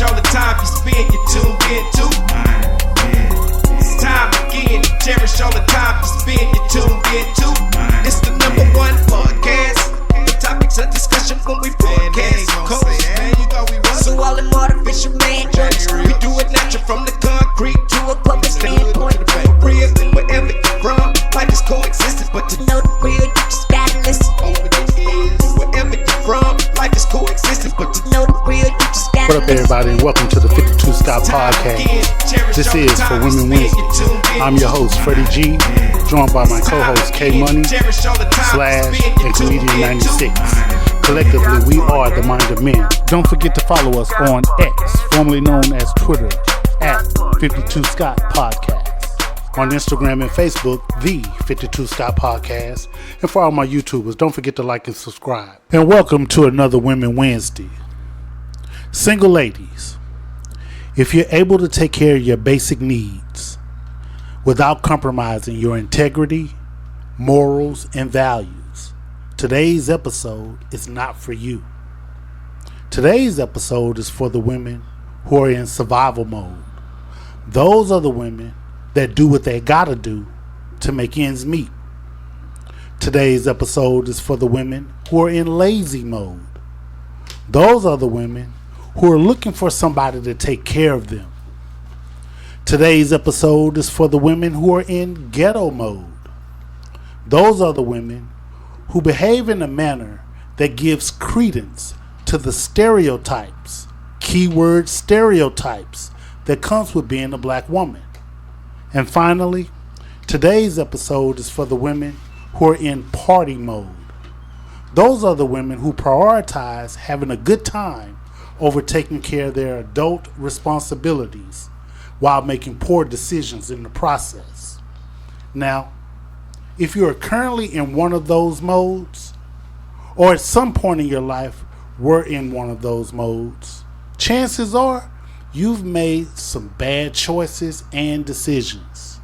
cherish all the time you spend, you tuned in to. It's time again to cherish all the time you spend, you tuned in to. It's the number one podcast. The topics of discussion when we broadcast. So all them artificial man jokes, we do it natural from the concrete to a public standpoint. Real, wherever you're from, life is coexisting, but to know the real, you just gotta listen. Wherever you're from, life is coexisting, but to know the real, you just gotta listen. What up, everybody, and welcome to the 52 Scott Podcast. This is For Women Wednesday. I'm your host, Freddie G, joined by my co-host, K Money, Slash, and Comedian 96. Collectively, we are the Mind of Men. Don't forget to follow us on X, formerly known as Twitter, at 52 Scott Podcast. On Instagram and Facebook, the 52 Scott Podcast. And for all my YouTubers, don't forget to like and subscribe. And welcome to another Women Wednesday. Single ladies, if you're able to take care of your basic needs without compromising your integrity, morals, and values, today's episode is not for you. Today's episode is for the women who are in survival mode. Those are the women that do what they gotta do to make ends meet. Today's episode is for the women who are in lazy mode. Those are the women who are looking for somebody to take care of them. Today's episode is for the women who are in ghetto mode. Those are the women who behave in a manner that gives credence to the stereotypes, keyword stereotypes, that comes with being a black woman. And finally, today's episode is for the women who are in party mode. Those are the women who prioritize having a good time over taking care of their adult responsibilities while making poor decisions in the process. Now, if you are currently in one of those modes, or at some point in your life were in one of those modes, chances are you've made some bad choices and decisions.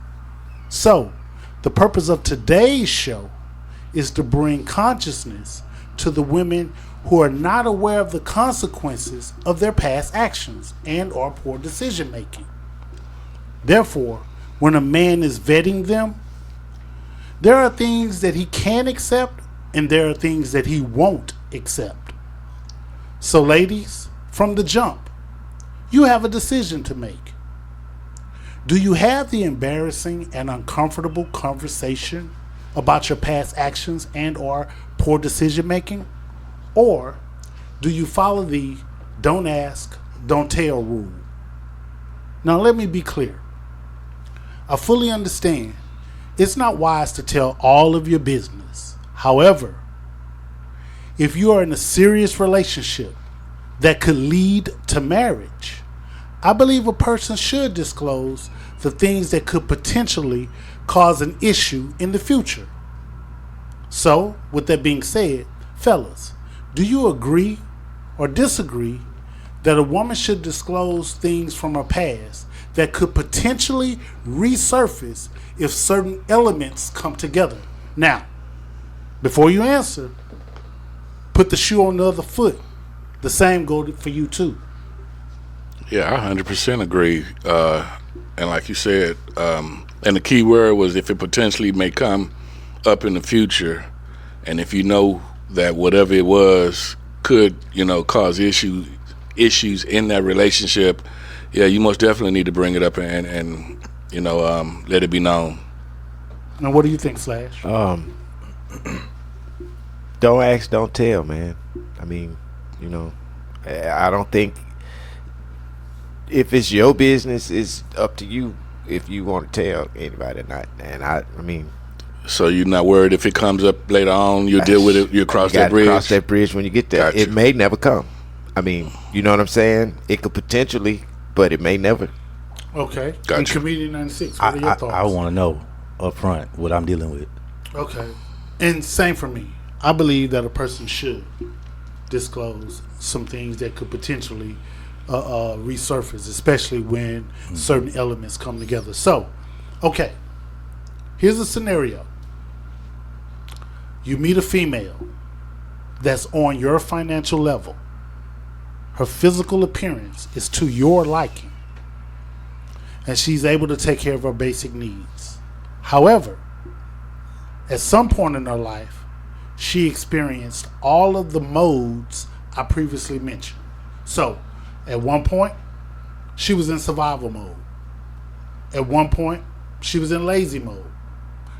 So, the purpose of today's show is to bring consciousness to the women who are not aware of the consequences of their past actions and or poor decision making. Therefore, when a man is vetting them, there are things that he can accept and there are things that he won't accept. So ladies, from the jump, you have a decision to make. Do you have the embarrassing and uncomfortable conversation about your past actions and or poor decision making? Or do you follow the don't ask, don't tell rule? Now let me be clear. I fully understand it's not wise to tell all of your business. However, if you are in a serious relationship that could lead to marriage, I believe a person should disclose the things that could potentially cause an issue in the future. So, with that being said, fellas, do you agree or disagree that a woman should disclose things from her past that could potentially resurface if certain elements come together? Now, before you answer, put the shoe on the other foot. The same goes for you too. Yeah, I 100% agree. And like you said, and the key word was if it potentially may come up in the future, and if you know that whatever it was could, cause issues in that relationship, yeah, you most definitely need to bring it up and let it be known. Now, what do you think, Slash? Don't ask, don't tell, man. I mean, I don't think if it's your business, it's up to you if you want to tell anybody or not. And I mean, so you're not worried if it comes up later on, you'll deal with it, you'll cross that bridge? Cross that bridge when you get there. Gotcha. It may never come. I mean, you know what I'm saying? It could potentially, but it may never. Okay. Gotcha. And Comedian 96, what are your thoughts? I want to know up front what I'm dealing with. Okay. And same for me. I believe that a person should disclose some things that could potentially resurface, especially when certain elements come together. So, okay. Here's a scenario. You meet a female that's on your financial level. her physical appearance is to your liking, and she's able to take care of her basic needs. However, at some point in her life, she experienced all of the modes I previously mentioned. So, at one point, she was in survival mode. At one point, she was in lazy mode.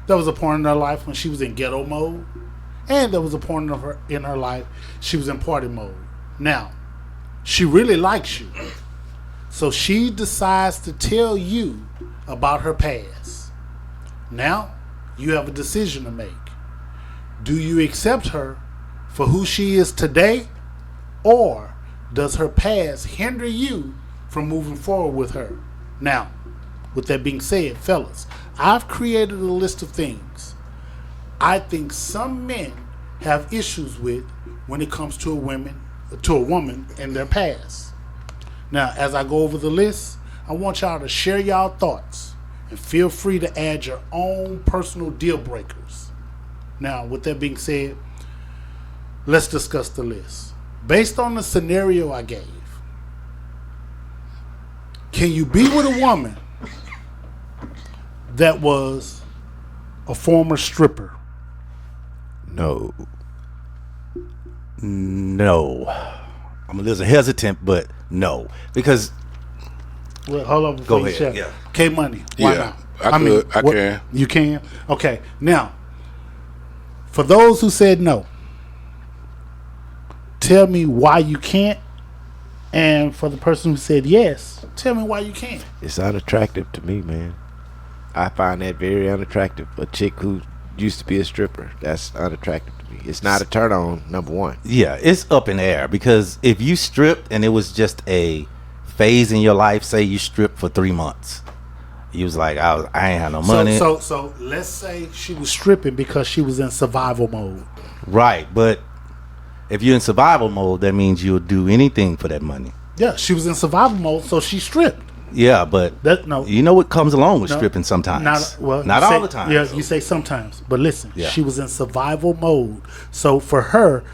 There was a point in her life when she was in ghetto mode, and there was a point in her life she was in party mode. Now, she really likes you, so she decides to tell you about her past. Now, you have a decision to make. Do you accept her for who she is today, or does her past hinder you from moving forward with her? Now, with that being said, fellas, I've created a list of things I think some men have issues with when it comes to a woman and their past. Now, as I go over the list, I want y'all to share y'all thoughts and feel free to add your own personal deal breakers. Now, with that being said, let's discuss the list. Based on the scenario I gave, can you be with a woman that was a former stripper? No. I'm a little hesitant, but no. Because... Well, hold on Go before you ahead, check. yeah. K-Money, why Yeah, not? I what- can. You can? Okay. Now, for those who said no, tell me why you can't. And for the person who said yes, tell me why you can't. It's unattractive to me, man. I find that very unattractive. A chick who used to be a stripper, that's unattractive to me. It's not a turn on, number one. Yeah, it's up in the air. Because if you stripped and it was just a phase in your life, say you stripped for 3 months, you was like, I ain't had no money. So let's say she was stripping because she was in survival mode. Right, but if you're in survival mode, that means you'll do anything for that money. Yeah, she was in survival mode, so she stripped. Yeah, but you know what comes along with stripping sometimes. Not all the time. Yeah, you say sometimes. But listen, Yeah. she was in survival mode. So for her,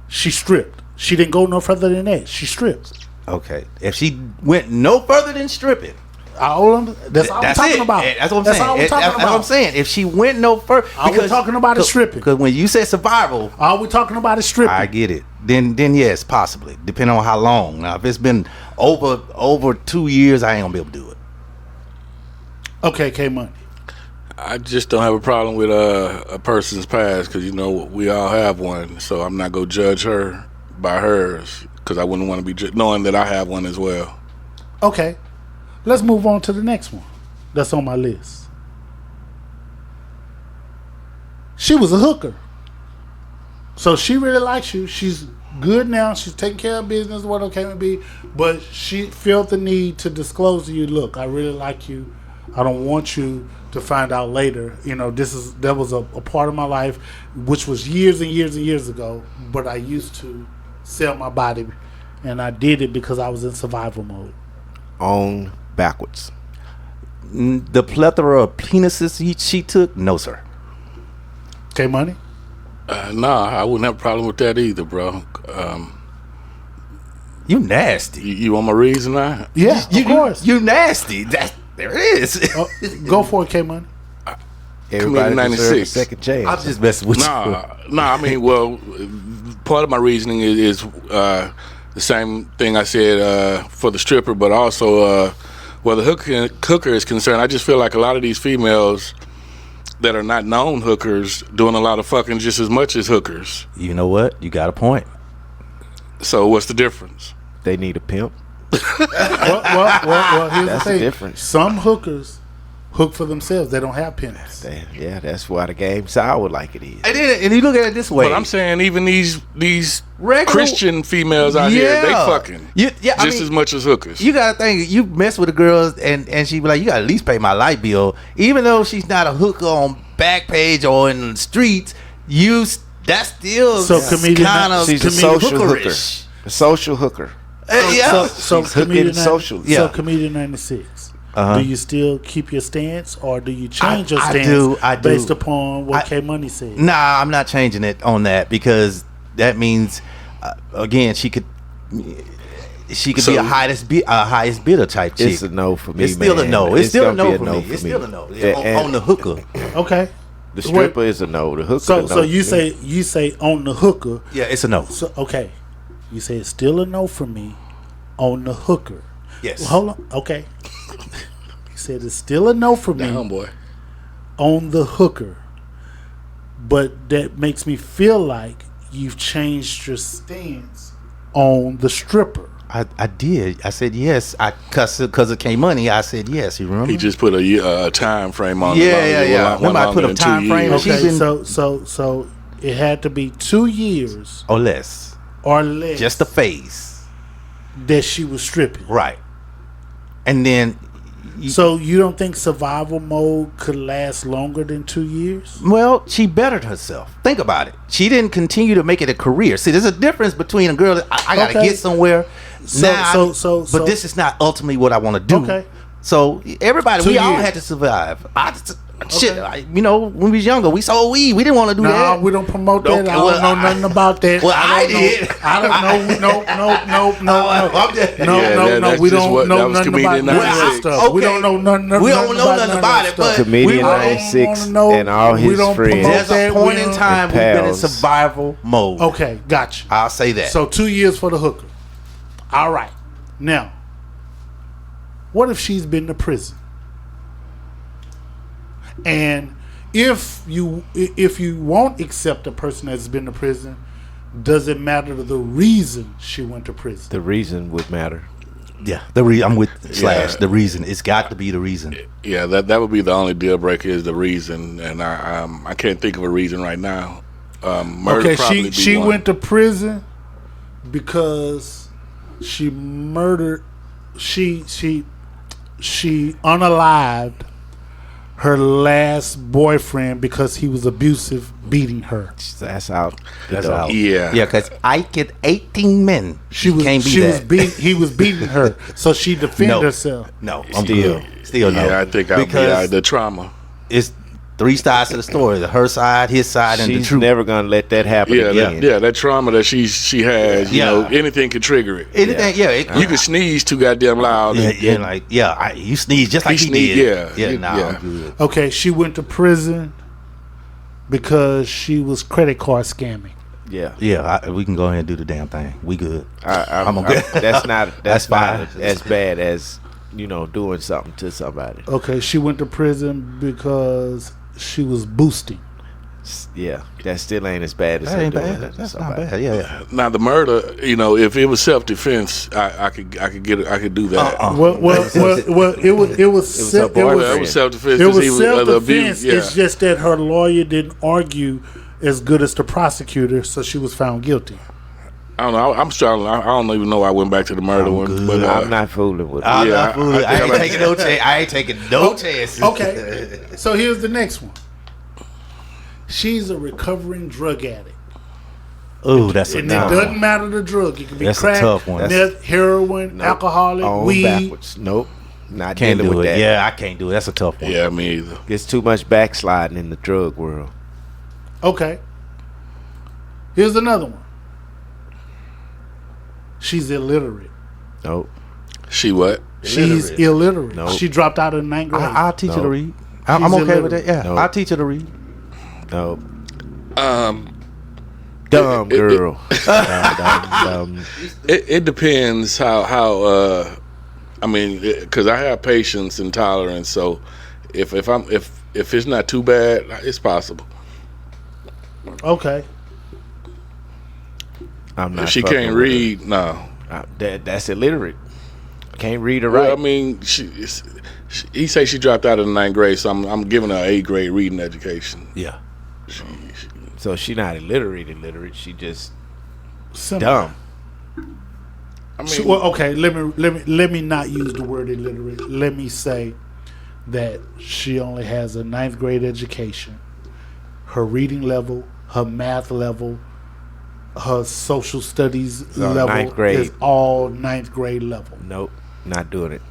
she stripped. She didn't go no further than that. She stripped. Okay. If she went no further than stripping, That's all we're talking about. That's what I'm saying. All we're talking That's what I'm about. saying. If she went no further, All we're talking about is stripping. Because when you say survival, All we're talking about is stripping. I get it. Then yes, possibly, depending on how long. Now, if it's been over 2 years, I ain't gonna be able to do it. Okay, K-Money. I just don't have a problem with a person's past because, you know, we all have one. So I'm not going to judge her by hers because I wouldn't want to be knowing that I have one as well. Okay, let's move on to the next one that's on my list. She was a hooker. So she really likes you. She's good now. She's taking care of business, whatever it may be. But she felt the need to disclose to you, look, I really like you. I don't want you to find out later. You know, that was a part of my life, which was years and years and years ago. But I used to sell my body, and I did it because I was in survival mode. On backwards. The plethora of penises she took, no, sir. Okay, Money? Nah, I wouldn't have a problem with that either, bro. You nasty. You want my reason now? Yeah, of course. You nasty. There it is. Go for it, K-Money. Everybody Committed deserves a 96. second chance. I'm just messing with you. Nah. I mean, well, part of my reasoning is the same thing I said for the stripper, but also where the hooker is concerned. I just feel like a lot of these females that are not known hookers doing a lot of fucking just as much as hookers. You know what? You got a point. So what's the difference? They need a pimp. Well, here's That's the the thing. difference. Some hookers hook for themselves. They don't have pimps. That's why the game's sour like it is. And you look at it this way. But I'm saying even these Regular- Christian females out here, they fucking just as much as hookers. You gotta think, you mess with a girl and she be like, you gotta at least pay my light bill, even though she's not a hooker on Backpage or in the streets. That's still So comedian- kind of She's a social hookerish. hooker. A social hooker. Yeah. So She's hooking comedian socially. Yeah. So comedian 96. Uh-huh. Do you still keep your stance, or do you change your I stance do, I do. based upon what K Money said? Nah, I'm not changing it on that because that means again she could. she could So- be a highest bidder type chick. It's a no for me. It's still man. a no. It's still a gonna no be for me. It's still a no. Yeah, On the hooker. Okay. The stripper is a no. The hooker. So a no so you for me. say on the hooker. Yeah, it's a no. So okay, you say it's still a no for me on the hooker. Yes. Well, hold on. Okay. You said it's still a no for me Down, boy. on the hooker, but that makes me feel like you've changed your stance on the stripper. I did. I said yes. Because it came money. I said yes. You remember? He just put a time frame on it. Yeah. Remember I put a time frame? Years. She's Okay, been- so it had to be 2 years or less. or less Just the face. that she was stripping. Right. And then, So you don't think survival mode could last longer than 2 years? well, she bettered herself. Think about it. She didn't continue to make it a career. See, there's a difference between a girl that I got to Okay. get somewhere. So- but this is not ultimately what I want to do. Okay. So everybody, 2 we all years. had to survive. Shit, when we was younger, we sold weed. We didn't want to do No, that. we don't promote that. Okay, I don't well, know nothing about that. well, I don't know. did. I don't know. No. We that's just don't what- know that was nothing about comedian that 96. stuff. We don't know nothing. We don't know nothing about it, but Comedian we don't 96 wanna know. and all We his don't friends. promote there's a that. point We in don't- time we've been in pals. survival mode. Okay, gotcha. I'll say that. So 2 years for the hooker. All right. Now, what if she's been to prison? And if you won't accept a person that's been to prison, does it matter the reason she went to prison? The reason would matter. yeah, I'm with Slash. The reason it's got to be the reason. Yeah, that would be the only deal breaker is the reason, and I can't think of a reason right now. Murder Okay, probably she be one. went to prison because she murdered. She unalived her last boyfriend because he was abusive, beating her. That's out. That's door. out. Yeah. Yeah, because I get 18 men. She was can't be she that. was he was beating her, so she defended No. herself. No, I'm Still. good. Still no. Yeah, I think I'll be because the trauma. it's three sides to the story: her side, his side, and the She's truth. never gonna let that happen Yeah, again. that trauma that she has, you Yeah. know, anything can trigger it. Anything, yeah. You can sneeze too goddamn loud. and- You sneeze just like he sneeze, did. yeah. Nah, Yeah. I'm good. Okay, she went to prison because she was credit card scamming. Yeah. We can go ahead and do the damn thing. We good. I'm okay. That's not. That's That's not fine. as bad as doing something to somebody. Okay, she went to prison because she was boosting. Yeah, that still ain't as bad as That her ain't doing bad. that to That's not somebody. bad. Yeah. Now the murder, if it was self defense, I could do that. Well, it was her boyfriend. Well, it was self defense. It was self-defense. It's just that her lawyer didn't argue as good as the prosecutor, so she was found guilty. I don't know. I'm struggling. I don't even know why I went back to the murder one. But I'm not fooling with it. I'm Yeah, not fooling. I I think ain't I'm- taking no chance. I ain't taking no chances. Okay, so here's the next one. She's a recovering drug addict. Oh, that's a And it tough doesn't one. matter the drug. It can be That's a crack, tough one. meth, heroin, alcoholic, On weed. backwards. Nope. Not Can't dealing do with it. that. Yeah, I can't do it. That's a tough one. yeah, me either. It's too much backsliding in the drug world. Okay. Here's another one. She's illiterate. Nope. She what? She's illiterate. Nope. She dropped out in 9th grade. I'll teach her to No. read. I'm She's okay with that. illiterate. Yeah, No. I'll teach her to read. Nope. it- Dumb girl. Dumb. It depends how. I mean, because I have patience and tolerance, so if it's not too bad, it's possible. Okay. I'm not. If she fucking can't with her. read, no. That's illiterate. Can't read or Well, write. I mean, he say she dropped out of the 9th grade, so I'm giving her an 8th grade reading education. Yeah. So she not illiterate. She just Simple. dumb. I mean, Well, okay. Let me not use the word illiterate. Let me say that she only has a 9th grade education. Her reading level, her math level, her social studies level 9th grade. is all 9th grade level. Nope. Not doing it.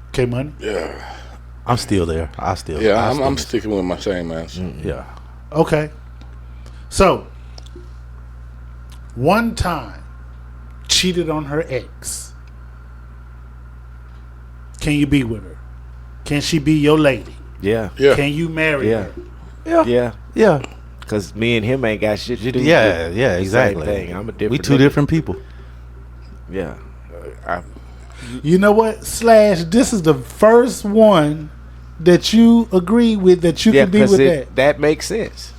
Okay, money. yeah, I'm still there. I'm sticking with my same answer. Yeah. Okay. So, one time cheated on her ex. Can you be with her? Can she be your lady? Yeah. Yeah. Can you marry her? Yeah. Because me and him ain't got shit to do. Yeah, with yeah, the exactly. Same thing. I'm a different. We two nigga. different people. Yeah. You know what, Slash? This is the first one that you agree with that you can be with that. That makes sense.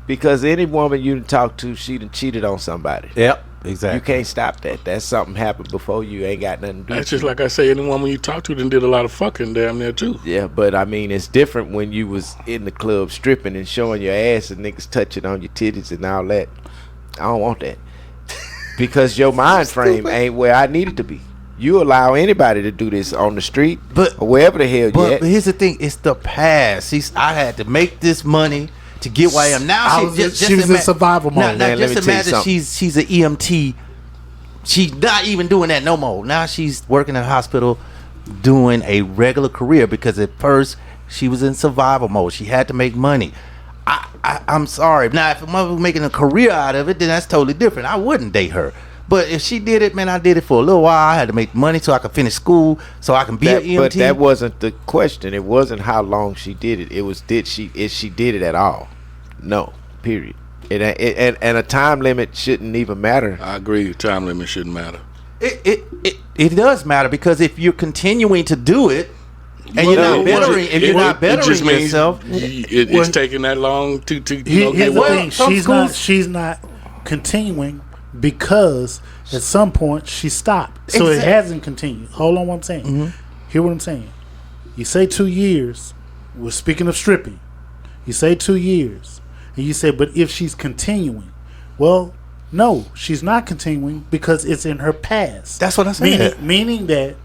Because any woman you talk to, she done cheated on somebody. Yep, exactly. You can't stop that. That's something happened before you. Ain't got nothing to do. That's just like I say, any woman you talk to done did a lot of fucking damn near too. Yeah, but I mean, it's different when you was in the club stripping and showing your ass and niggas touching on your titties and all that. I don't want that. Because your mind frame ain't where I need it to be. You allow anybody to do this on the street, or wherever the hell you at. But here's the thing: it's the past. I had to make this money to get where I am now. She was in survival mode. Now Man, let just me tell you imagine she's an EMT. She's not even doing that no more. Now she's working in a hospital, doing a regular career because at first she was in survival mode. She had to make money. I'm sorry. Now if a mother was making a career out of it, then that's totally different. I wouldn't date her. But if she did it, man, I did it for a little while. I had to make money so I could finish school, so I can be an EMT. But that wasn't the question. It wasn't how long she did it. It was if she did it at all. No, period. And a time limit shouldn't even matter. I agree. Time limit shouldn't matter. It does matter because if you're continuing to do it and you're not bettering, if you're not bettering yourself, it's taking that long to get Here's the well. thing: she's not continuing because at some point she stopped, so it hasn't continued. Hold on, what I'm saying. Hear what I'm saying. You say 2 years. We're speaking of stripping. You say 2 years, and you say, but if she's continuing, well, no, she's not continuing because it's in her past. That's what I'm saying. Meaning that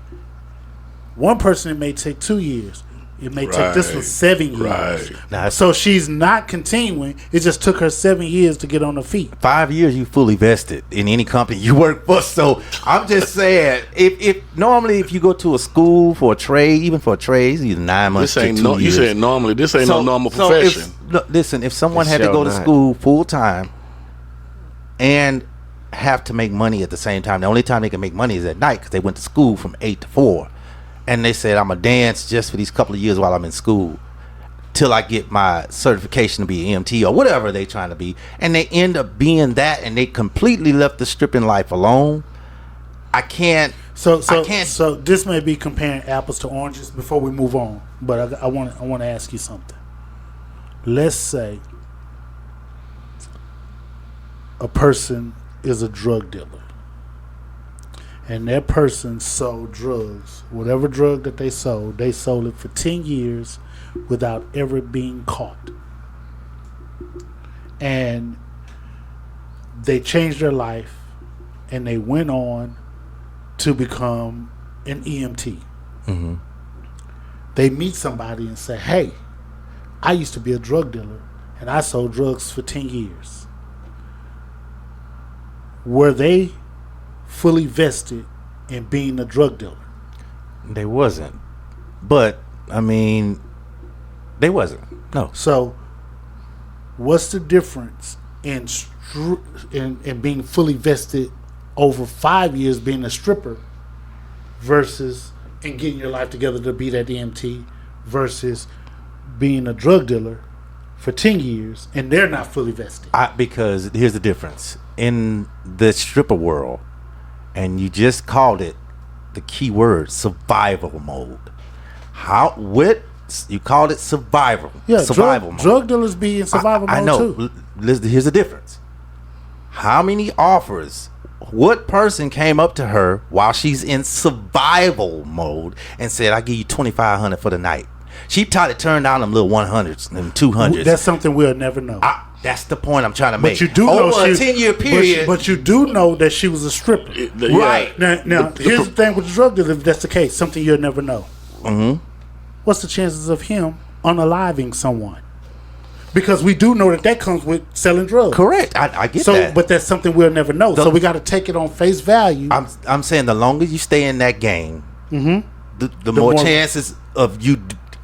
one person, it may take 2 years. It may take this one 7 years. Right. Nah, So she's not continuing. It just took her 7 years to get on her feet. 5 years you fully vested in any company you work for. So I'm just saying, if normally if you go to a school for a trade, even for a trade, it's either 9 months This ain't to 2 years. You said normally. This ain't no normal profession. Listen, if someone had to Sure go to not. school full time and have to make money at the same time, the only time they can make money is at night because they went to school from 8 to 4. And they said, I'm going to dance just for these couple of years while I'm in school till I get my certification to be an EMT or whatever they trying to be. And they end up being that, and they completely left the stripping life alone. I can't. So this may be comparing apples to oranges before we move on. But I want to ask you something. Let's say a person is a drug dealer. And that person sold drugs. Whatever drug that they sold it for 10 years without ever being caught. And they changed their life and they went on to become an EMT. Mm-hmm. They meet somebody and say, hey, I used to be a drug dealer and I sold drugs for 10 years. Were they fully vested in being a drug dealer? They wasn't. But, I mean, they wasn't. No. So, what's the difference in being fully vested over 5 years being a stripper versus and getting your life together to be that EMT versus being a drug dealer for 10 years and they're not fully vested? Because here's the difference. In the stripper world, and you just called it the key word, survival mode. You called it survival. Yeah, survival mode. Drug dealers be in survival mode I know. too. Listen, here's the difference. How many offers? What person came up to her while she's in survival mode and said, "I give you $2,500 for the night"? She tried to turn down them little 100s and 200s. That's something we'll never know. That's the point I'm trying to make. But you do know over a 10-year period. But you do know that she was a stripper. Right. Now here's the thing with the drug dealer, if that's the case, something you'll never know. Mm-hmm. What's the chances of him unaliving someone? Because we do know that comes with selling drugs. Correct. I get that. But that's something we'll never know. So we got to take it on face value. I'm saying the longer you stay in that game, the more chances of you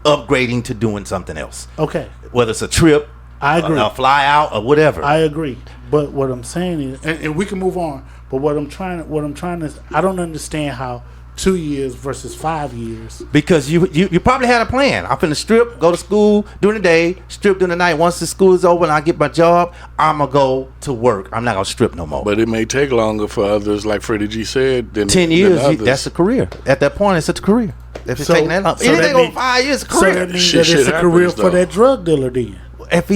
upgrading to doing something else. Okay. Whether it's a trip, I agree. a fly out, or whatever. I agree. But what I'm saying is, and we can move on. But what I'm trying to, I don't understand how 2 years versus 5 years. Because you probably had a plan. I'm finna strip, go to school during the day, strip during the night. Once the school is over and I get my job, I'm going to go to work. I'm not going to strip no more. But it may take longer for others, like Freddie G said, than 10 years, than others. That's a career. At that point, it's a career. If it's So- taking that long. so Anything that over mean- 5 years, a So career. that means Shit that it's a happens, career for though. that drug dealer then. If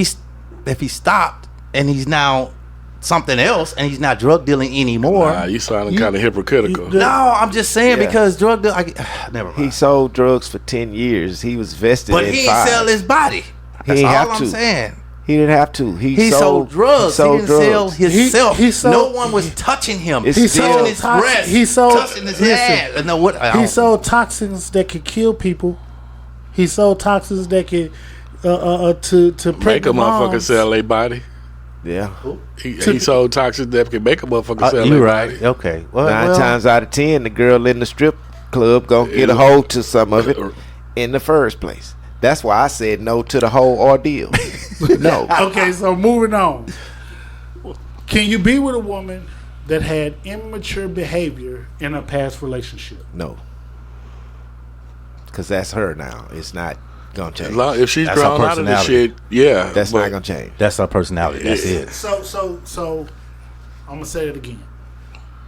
he stopped and he's now something else and he's not drug dealing anymore. Nah, you sounding kind of hypocritical. you- No, I'm just saying Yeah. because drug deal. Never mind. He sold drugs for 10 years. He was vested But in he 5. didn't sell his body. That's ain't all have I'm to. saying. He didn't have to. He sold drugs. He didn't sell himself. He sold- no one was touching him. It's He still- sold touching his breast. He sold. touching his listen, hand. No, what? I He don't- sold toxins that could kill people. He sold toxins that could to Make a pregnant motherfucker moms. sell their body. Yeah. He sold toxic that can make a motherfucker sell you're their right. body. Okay. Well, 9 times out of 10, the girl in the strip club gonna get a hold to some of it in the first place. That's why I said no to the whole ordeal. No. Okay, so moving on. Can you be with a woman that had immature behavior in a past relationship? No. Because that's her now. It's not going to change. If she's That's her grown out of this personality. shit, yeah. That's but not going to change. that's our personality. That's Yeah. it. So I'm gonna say it again.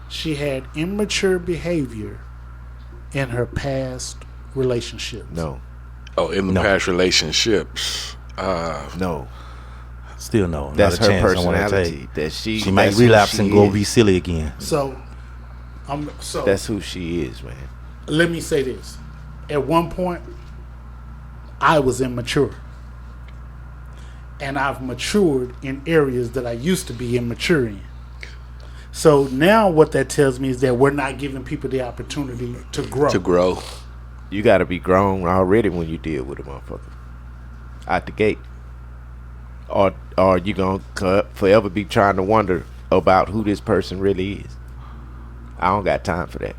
She had immature behavior in her past relationships. No. Oh, in the No. past relationships. No. Still no. Not That's a her chance I wanna personality. take. That she might that's who relapse she and go is. be silly again. So That's who she is, man. let me say this. At one point, I was immature. And I've matured in areas that I used to be immature in. So now what that tells me is that we're not giving people the opportunity to grow. To grow. You got to be grown already when you deal with a motherfucker. Out the gate. Or you going to forever be trying to wonder about who this person really is. I don't got time for that.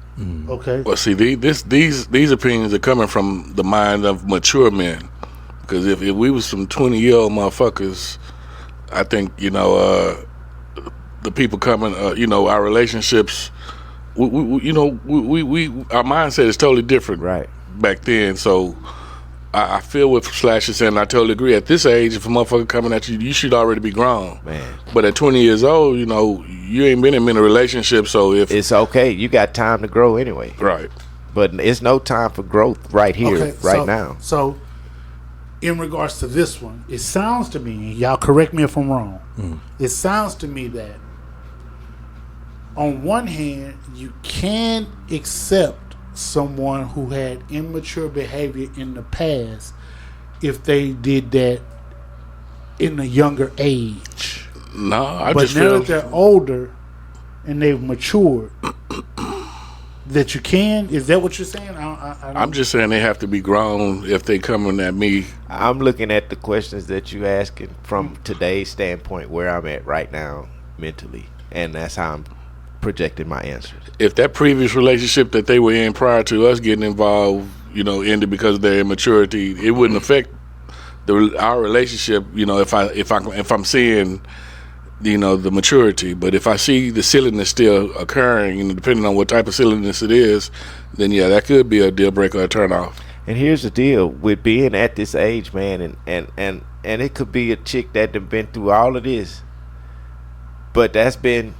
Okay. Well, see, these opinions are coming from the mind of mature men. Because if we was some 20-year-old motherfuckers, I think, the people coming, our relationships, we our mindset is totally different Right. back then. So I feel what Slash is saying. I totally agree. At this age, if a motherfucker coming at you, you should already be grown. Man. But at 20 years old, you ain't been in many relationships. So if It's okay. You got time to grow anyway. right, But it's no time for growth right here, now. So, in regards to this one, it sounds to me, y'all correct me if I'm wrong, it sounds to me that on one hand, you can accept someone who had immature behavior in the past if they did that in a younger age. no, I But just now feel that they're older and they've matured, that you can. Is that what you're saying? I don't, I'm just saying they have to be grown if they coming at me. I'm looking at the questions that you asking from today's standpoint, where I'm at right now mentally, and that's how I'm projecting my answers. If that previous relationship that they were in prior to us getting involved, ended because of their immaturity, it wouldn't affect our relationship. If I'm seeing, the maturity, but if I see the silliness still occurring, depending on what type of silliness it is, then yeah, that could be a deal breaker or turn off. And here's the deal with being at this age, man, and it could be a chick that done been through all of this, but that's been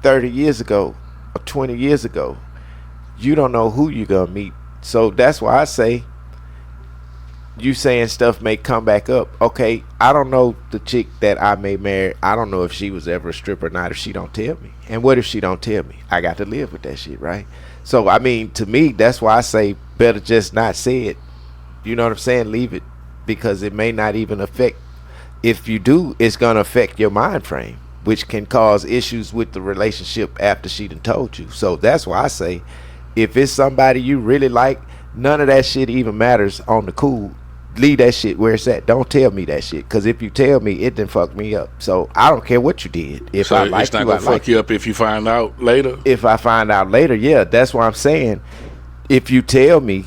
30 years ago or 20 years ago. You don't know who you're gonna meet. So that's why I say, you saying stuff may come back up. Okay, I don't know the chick that I may marry. I don't know if she was ever a stripper or not if she don't tell me. And what if she don't tell me? I got to live with that shit, right? So, I mean, to me, that's why I say better just not say it. You know what I'm saying? Leave it, because it may not even affect. If you do, it's going to affect your mind frame, which can cause issues with the relationship after she done told you. So that's why I say, if it's somebody you really like, none of that shit even matters on the cool. Leave that shit where it's at. Don't tell me that shit, because if you tell me, it done fuck me up. So I don't care what you did. If So I like it's not you, gonna I fuck like you up if you find out later. If I find out later, yeah, that's what I'm saying. If you tell me,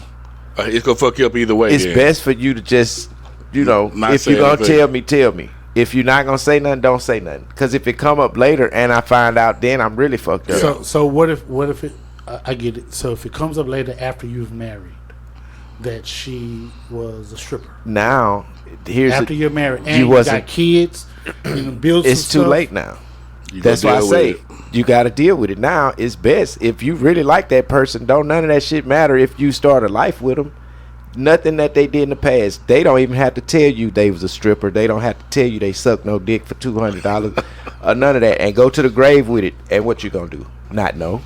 It's gonna fuck you up either way. it's then. best for you to just, Not if say you're gonna anything. tell me, If you're not gonna say nothing, don't say nothing. Because if it come up later and I find out, then I'm really fucked up. So what if it? I get it. So if it comes up later after you've married, that she was a stripper. Now, here's After you're married and you you wasn't- got kids, you know, bills. it's too late now. That's why I say you got to deal with it now. It's best if you really like that person. Don't none of that shit matter if you start a life with them. Nothing that they did in the past. They don't even have to tell you they was a stripper. They don't have to tell you they sucked no dick for $200 or none of that. And go to the grave with it. And what you gonna do? Not know.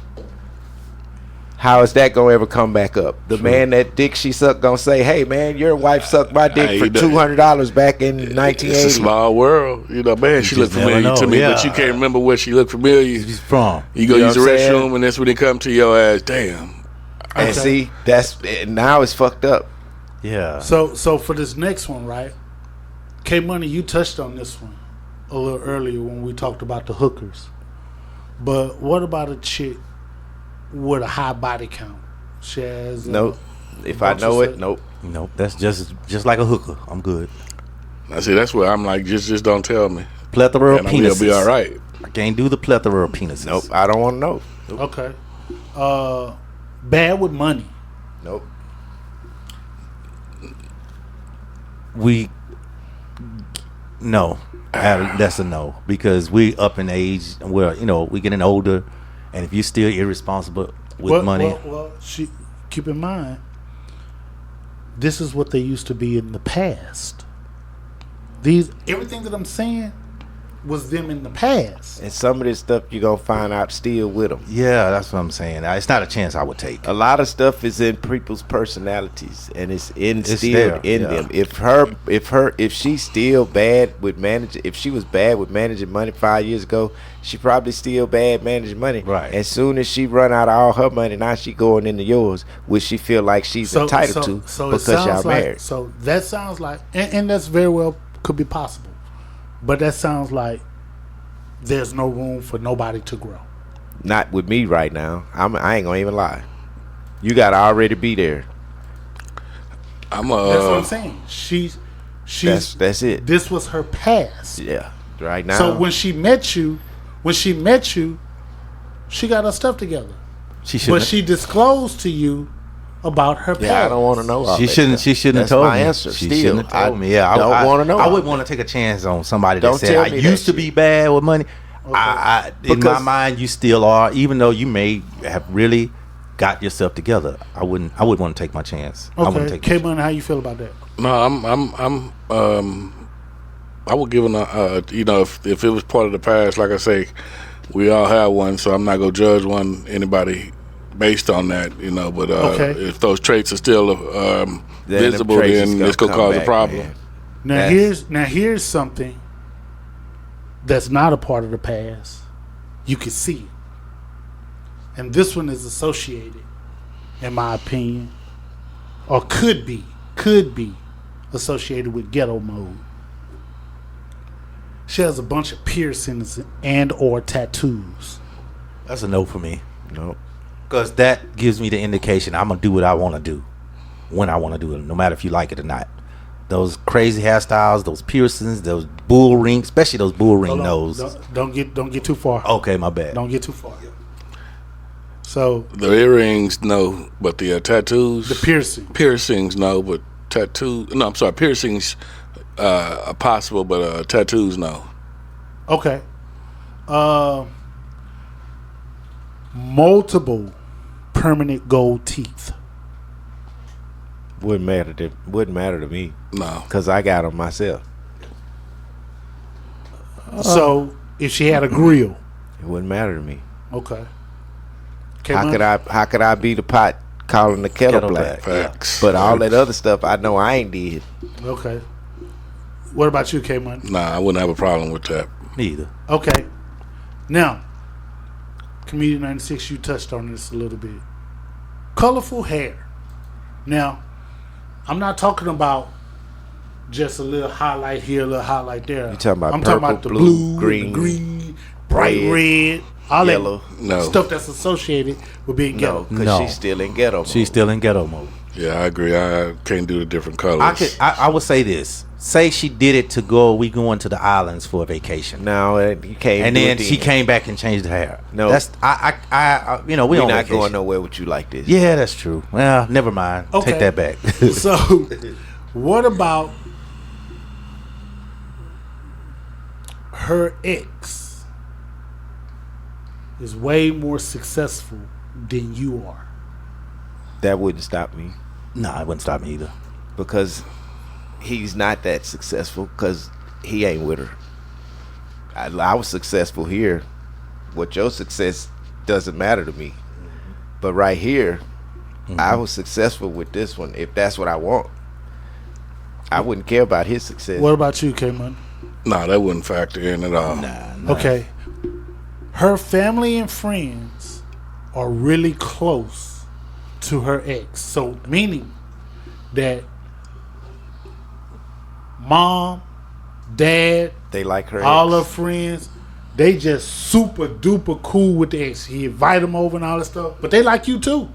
How is that gonna ever come back up? The man that dick she sucked gonna say, "Hey man, your wife sucked my dick for $200 back in 1980." It's a small world, you know. Man, she looked just never familiar to know, me, yeah. but you can't remember where she looked familiar. She's from. You go You know use the what I'm saying? restroom, and that's when they come to your ass. Damn. And see, that's now it's fucked up. Yeah. So for this next one, right? K Money, you touched on this one a little earlier when we talked about the hookers. But what about a chick with a high body count? She has Nope. If I know it, nope. Nope. That's just like a hooker. I'm good. I see. That's where I'm like, just don't tell me, Plethora of and penises. we'll be all right. I can't do the plethora of penises. Nope. I don't want to know. Okay. Bad with money. Nope. No. That's a no, because we up in age. We're we getting older, and if you're still irresponsible with money, Well, keep in mind, this is what they used to be in the past. Everything that I'm saying was them in the past. And some of this stuff you're going to find out still with them. yeah, that's what I'm saying. It's not a chance I would take. A lot of stuff is in people's personalities, and it's instilled there, in yeah. them. If she's still bad with managing, if she was bad with managing money 5 years ago, she probably still bad managing money. Right. As soon as she run out of all her money, now she going into yours, which she feel like she's entitled to because y'all married. So that sounds like, and that's very well could be possible, but that sounds like there's no room for nobody to grow. Not with me right now. I ain't gonna even lie. You gotta already be there. I'm That's what I'm saying. She's That's it. This was her past. Yeah. Right now. So when she met you, she got her stuff together. She shouldn't. But she disclosed to you about her past. yeah, I don't want to know. All She that shouldn't. stuff. She shouldn't That's have told my me. answer. She Still, shouldn't have told me. Yeah, I don't want to know. I wouldn't want to take a chance on somebody Don't that said tell I me that used to shit. be bad with money. In my Because- mind, you still are, even though you may have really got yourself together. I wouldn't want to take my chance. I wouldn't Okay, take. K Money, how you feel about that? No, I would give if it was part of the past, like I say, we all have one, so I'm not gonna judge anybody based on that, But Okay. if those traits are still Then them visible, traits is then gonna it's gonna come cause a back, problem. man. Now here's something that's not a part of the past. You can see it. And this one is associated, in my opinion, or could be associated with ghetto mode. She has a bunch of piercings and or tattoos. That's a no for me, No. because that gives me the indication I'm gonna do what I want to do when I want to do it, no matter if you like it or not. Those crazy hairstyles, those piercings, those bull rings, especially those bull ring Hold on. nose. Don't get too far. Okay, my bad. Don't get too far. So The earrings, no, but the tattoos, the piercings, no, but piercings are possible, but tattoos, no. Okay. Multiple permanent gold teeth. Wouldn't matter to me No. because I got them myself. So if she had a grill, It wouldn't matter to me. okay. How could I be the pot calling the kettle black? Facts. But all that other stuff I know I ain't did. Okay. What about you, K Money? Nah, I wouldn't have a problem with that. Me either. Okay. Now, Comedian 96, you touched on this a little bit. Colorful hair. Now, I'm not talking about just a little highlight here, a little highlight there. You talking about I'm purple, talking about the blue, green, bright red, all yellow. that No. stuff that's associated with being No, ghetto. because No. she's still in ghetto mode. She's still in ghetto mode. Yeah, I agree. I can't do the different colors. I would say this. Say she did it to go. We going to the islands for a vacation. No, you can't. And then she came back and changed her hair. No. That's I we We're on not vacation. going nowhere with you like this. Yeah, that's true. Well, never mind. Okay. Take that back. So, what about her ex is way more successful than you are? That wouldn't stop me Nah, it wouldn't stop me either. because he's not that successful because he ain't with her. I was successful here. What your success doesn't matter to me. But right here, I was successful with this one. If that's what I want, I wouldn't care about his success. What about you, K-Money? No, that wouldn't factor in at all. Okay. Her family and friends are really close to her ex. So, meaning that mom, dad, They like her. all ex. her friends, they just super duper cool with the ex. He invite them over and all that stuff. But they like you too.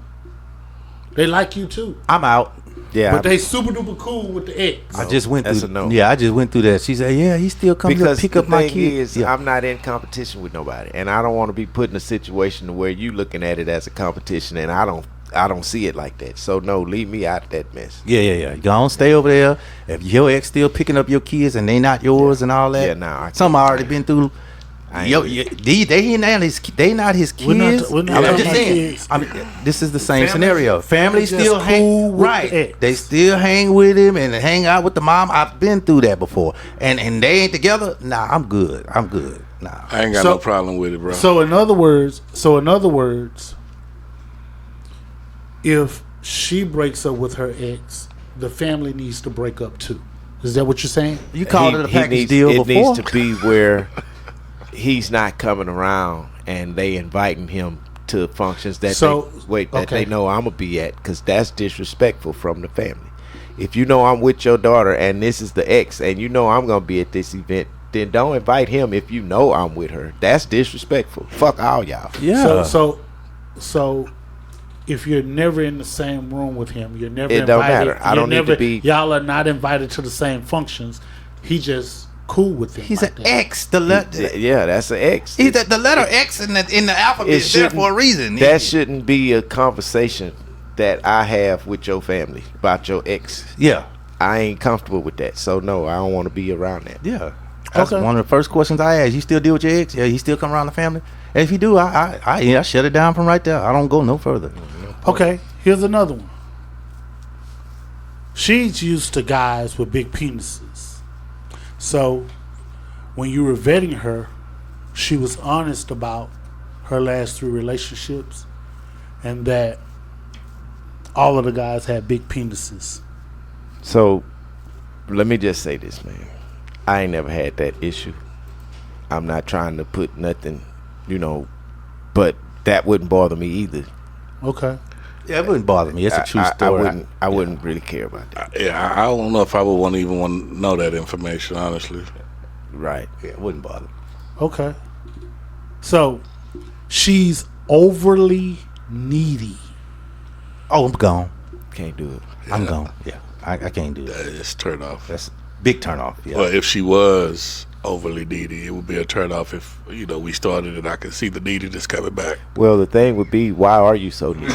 They like you too. I'm out. Yeah, But they super duper cool with the ex. I just went that's through. a no. Yeah, I just went through that. She said, "Yeah, he still comes to because pick the up my thing kid." is, Yeah. I'm not in competition with nobody, and I don't want to be put in a situation to where you looking at it as a competition, and I don't see it like that. So no, leave me out of that mess. Yeah. Go on, stay over there. If your ex still picking up your kids and they not yours and all that, Yeah, nah, I can't. some already been through. I ain't Yo, with it. they not his kids. We're not I'm talking just about saying. kids. I mean, this is the same Family- scenario. Family just still hang cool with the right. ex. They still hang with him and hang out with the mom. I've been through that before, and they ain't together. Nah, I'm good. Nah. I ain't got So- no problem with it, bro. So in other words, if she breaks up with her ex, the family needs to break up too. Is that what you're saying? You called it a package needs, deal it before. needs to be where he's not coming around and they inviting him to functions that Okay. they know I'm gonna be at, because that's disrespectful from the family. If you know I'm with your daughter and this is the ex, and you know I'm gonna be at this event, then don't invite him if you know I'm with her. That's disrespectful. Fuck all y'all. Yeah. So if you're never in the same room with him, you're never It invited. don't matter. I don't need to be- Y'all are not invited to the same functions. He just cool with them. He's like an that. X. Yeah, that's an ex. He's the letter X in the alphabet is there for a reason. That shouldn't be a conversation that I have with your family about your ex. Yeah. I ain't comfortable with that. So no, I don't want to be around that. Yeah. That's Okay. one of the first questions I ask. You still deal with your ex? Yeah, he still come around the family? And if you do, I shut it down from right there. I don't go no further. Okay, here's another one. She's used to guys with big penises. So when you were vetting her, she was honest about her last 3 relationships and that all of the guys had big penises. So let me just say this, man. I ain't never had that issue. I'm not trying to put nothing, but that wouldn't bother me either. Okay. Yeah, it wouldn't bother me. It's a true story. I wouldn't really care about that. Yeah, I don't know if I would want to know that information, honestly. Right. Yeah, it wouldn't bother me. Okay. So she's overly needy. Oh, I'm gone. Can't do it. I'm gone. Yeah, I can't do that. It's turn off. That's a big turn off. Yeah. Well, if she was overly needy, it would be a turn off. If we started and I could see the neediness coming back. Well, the thing would be, why are you so needy?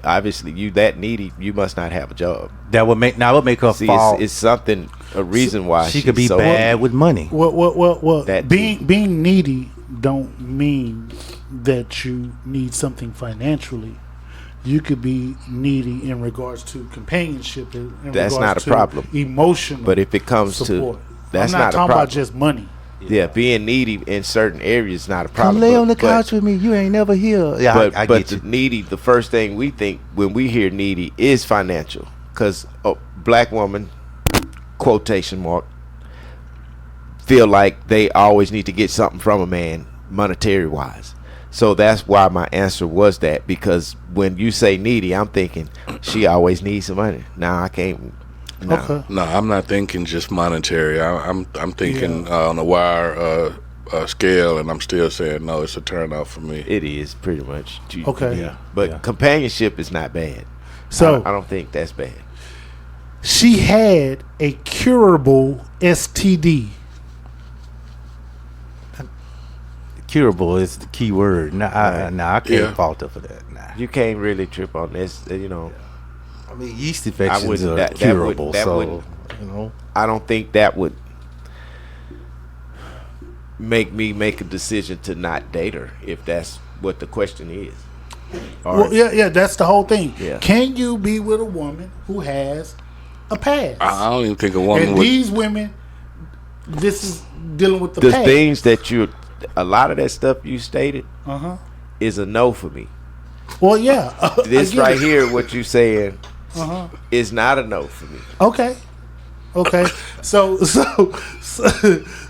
Obviously, you that needy, you must not have a job. That would make her See, fall. it's something, a reason why she she's could be so bad hungry. with money. Well. That Being needy don't mean that you need something financially. You could be needy in regards to companionship. In That's regards not a to problem. Emotional. But if it comes support. that's I'm not not a talking problem. about just money. Yeah, being needy in certain areas is not a problem. Come lay on the but- couch with me. You ain't never here. Yeah, But I but get you. the needy, the first thing we think when we hear needy is financial, because a black woman, quotation mark, feel like they always need to get something from a man, monetary wise. So that's why my answer was that, because when you say needy, I'm thinking she always needs some money. Now I can't. No. Okay. No, I'm not thinking just monetary. I'm thinking on a wire scale, and I'm still saying no. It's a turn off for me. It is pretty much. Okay. Yeah. But companionship is not bad. So I don't think that's bad. she had a curable STD. Curable is the key word. I can't Yeah. fault her for that. Nah. You can't really trip on this. You know, I mean, yeast infections wouldn't- are that curable, wouldn't- that so wouldn't- you know. I don't think that would make me make a decision to not date her if that's what the question is. Or- Well, yeah, that's the whole thing. Yeah. Can you be with a woman who has a past? I don't even think a woman And would. these women, this is dealing with the the past. things that a lot of that stuff you stated Uh-huh. is a no for me. Well, yeah. This I get right it. here, what you saying, Uh-huh. is not a no for me. Okay.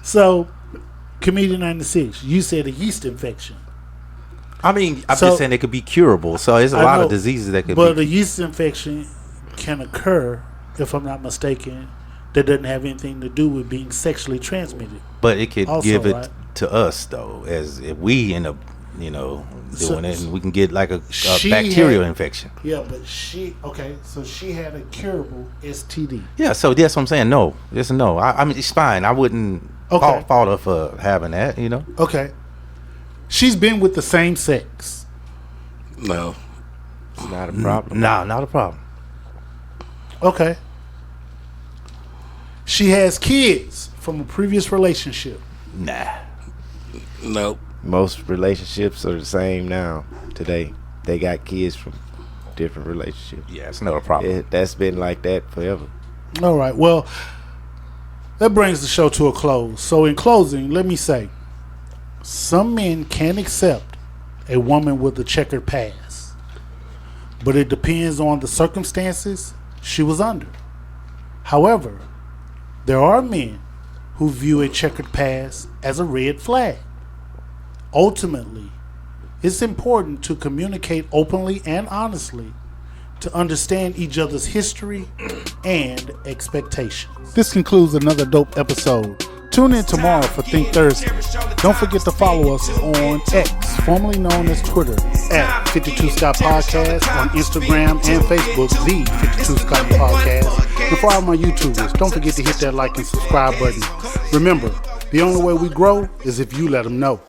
So, Comedian 96, you said a yeast infection. I mean, I'm So- just saying it could be curable. So there's a I lot know, of diseases that could but be. a yeast infection can occur, if I'm not mistaken, that doesn't have anything to do with being sexually transmitted. But it could Also, give it right? to us though, as if we end up, doing So- it, and we can get like a She bacterial had- infection. Yeah, but so she had a curable STD. Yeah, so that's what I'm saying. No, it's a no. I mean, it's fine. I wouldn't Okay. fault her for having that. Okay. She's been with the same sex. No. It's not a problem. Nah, not a problem. Okay. She has kids from a previous relationship. Nah. No. Most relationships are the same now today. They got kids from different relationships. Yeah, it's not a problem. That's been like that forever. All right. Well, that brings the show to a close. So in closing, let me say, some men can accept a woman with a checkered past, but it depends on the circumstances she was under. However, there are men who view a checkered past as a red flag. Ultimately, it's important to communicate openly and honestly to understand each other's history and expectations. This concludes another dope episode. Tune in tomorrow for Think Thursday. Don't forget to follow us on X, formerly known as Twitter, at 52 Scott Podcast, on Instagram and Facebook, the 52 Scott Podcast. And for all my YouTubers, don't forget to hit that like and subscribe button. Remember, the only way we grow is if you let them know.